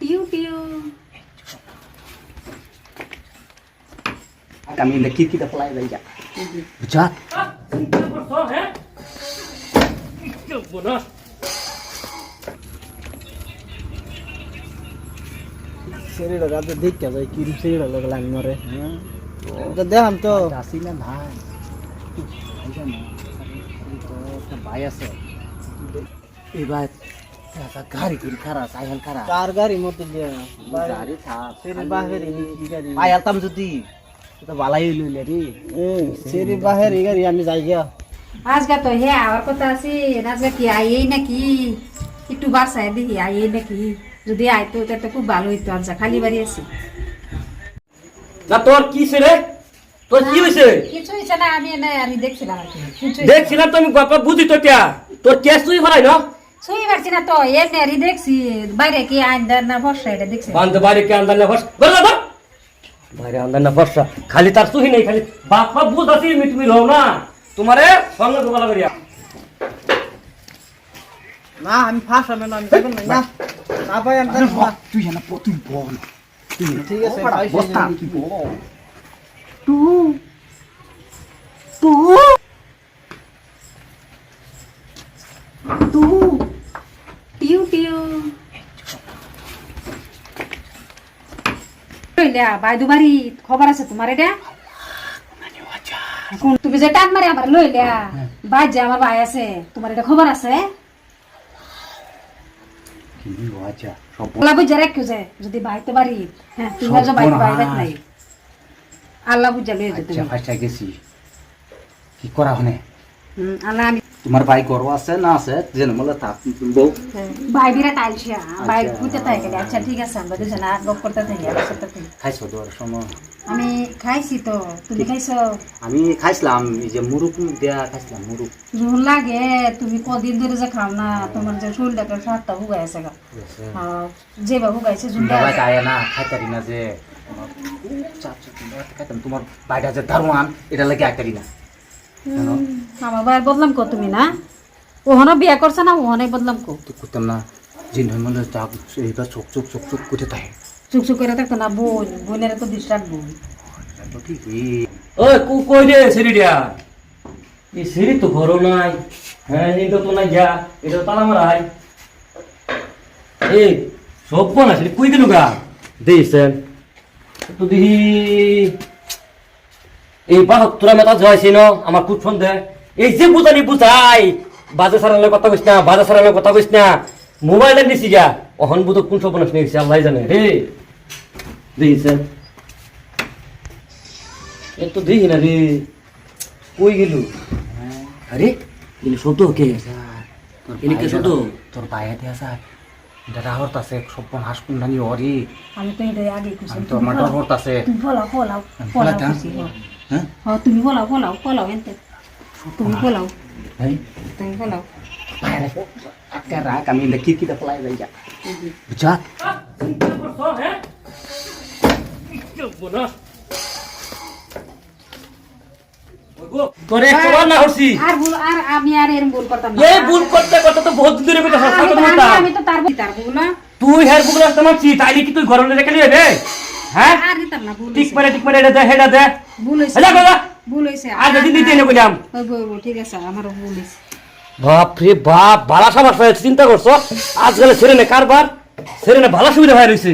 টিউ টিউ kami indah kita pelai aja. Bejat. শরীরটা রাতে দেখতে যায় কি শরীরটা লাগে লাইন মারে তো দেখাম তো আসি না ভাই আইজা না তো একটা ভাই আছে এবার গাড়ি করে খারাপ আইহাল খারাপ কার গাড়ি মতো দিয়ে গাড়ি থাক সেরি বাহের কি গাড়ি আইহালতাম যদি তো ভালাই লইলে রে সেরি বাহের গাড়ি আমি যাই গিয়া আজকে তো হে আমার কথা আছে আজকে কি আইই নাকি একটু বাসায় দেখি আইই নাকি যদি আইতো তো খুব ভালো হইতো আচ্ছা খালি বাড়ি আছে না তোর কি রে তোর কি হইছে কিছু হইছে না আমি না আমি দেখছিলাম আর কি দেখছিলাম তো আমি বাবা বুঝি তো টিয়া তোর কেস তুই হরাই না সুই পারছি না তো এমনি আর দেখছি বাইরে কি আইন্দার না ফর্সা এটা দেখছি বান্ধ বাড়ি কে আন্দার না ফস বল না বাইরে আন্দার না ফসা খালি তার তুই নাই খালি বাপ বুঝ আছি তুমি লও না তোমারে সঙ্গে দোকালা করিয়া না আমি ফাঁস হবে না আমি যাবেন না না ভাই আমি যাবো না তুই জানা তুই বল তুই ঠিক আছে বস্তা তুই বল টু টিউ টিউ লইলা বাইদু বাড়ি খবর আছে তোমার এটা তুমি যে টাক মারে আমার লইলা বাই যে আমার ভাই আছে তোমার এটা খবর আছে কি আচ্ছা সব বলা বুঝা রাখো যে যদি বাইতে পারি হ্যাঁ তুমি যে বাইতে বাইরে নাই আল্লাহ বুঝা লইয়া যেতে আচ্ছা ফাইসা গেছি কি করা হনে আল্লাহ আমি তোমার ভাই গর্ব আছে না আছে যেন বলে থাক তুমি বউ ভাই বিরাট আইছে ভাই বুঝতে থাকে আচ্ছা ঠিক আছে আমরা দুজনে গপ করতে থাকি আর সাথে থাকি খাইছো তোর সময় আমি খাইছি তো তুমি খাইছো আমি খাইছিলাম এই যে মুরুক দেয়া খাইছিলাম মুরুক জোর লাগে তুমি কদিন ধরে যে খাও না তোমার যে শরীরটাকে সাতটা হুগাই আছে গা যে বাবু গাইছে জুনটা বাবা যায় না খাইতারি না যে খাইতাম তোমার বাইটা যে দারোয়ান এটা লাগে আইতারি না আমার ভাই বদলাম কো তুমি না ওহনো বিয়া করছে না ওহনে বদলাম কো তো করতাম না জিন হয় মানে তা এইবার চোখ চোখ চোখ চোখ করতে থাকে চুক চুক করে থাকতো না বোনের তো ডিস্টার্ব বোন তো ঠিকই ওই কই রে সিরিডিয়া এই সিরি তো ঘরও নাই হ্যাঁ নিতো তো নাই যা এটা তালা মারাই এই সব কোন আছে কই গেল গা দেইছেন তো দিহি এই বাহক তোরা মেতা যাইছি ন আমার খুব ফোন দে এই যে বুঝানি বুঝাই বাজে সারালে কথা কইছ না বাজে সারালে কথা কইছ না মোবাইলে নিছি যা অহন বুঝ কোন সব বনস নিছি আল্লাহ জানে রে দেইছেন এ তো দেখি না রে কই গেল আরে এলে শব্দ কে তোর এনে শব্দ তোর বাইরে দিয়া স্যার দাদা হরতাছে সব হাস কুন্ডানি ওরি আমি তো এটা আগে খুশি তোর মাটার হরতাছে তুমি ফলাও ফলাও ফলাও খুশি হ্যাঁ হ্যাঁ তুমি ফলাও ফলাও ফলাও এনতে তুমি ফলাও এই তুমি ফলাও বাইরে আজকে রাখ আমি ইন্দা kita pelai aja bejat তোরে কবার না হইছি আর ভুল আর আমি আর এরম ভুল করতাম না এই ভুল করতে করতে তো বহুত দূরে কইতা আমি তো তার ভুল না তুই হের বুক রাস্তা মারছি তাইলে কি তুই ঘরে রেখে লিয়ে দে হ্যাঁ আর দিতাম না ভুল টিক মারে এটা দে হেডা দে ভুল হইছে হেডা বাবা ভুল হইছে আর যদি দিতে নে কইলাম ওই ঠিক আছে আমারও ভুল হইছে বাপ রে বাপ ভাড়া সবার চিন্তা করছো আজকাল ছেড়ে নে কারবার ছেড়ে নে ভালো সুবিধা হয়ে রইছে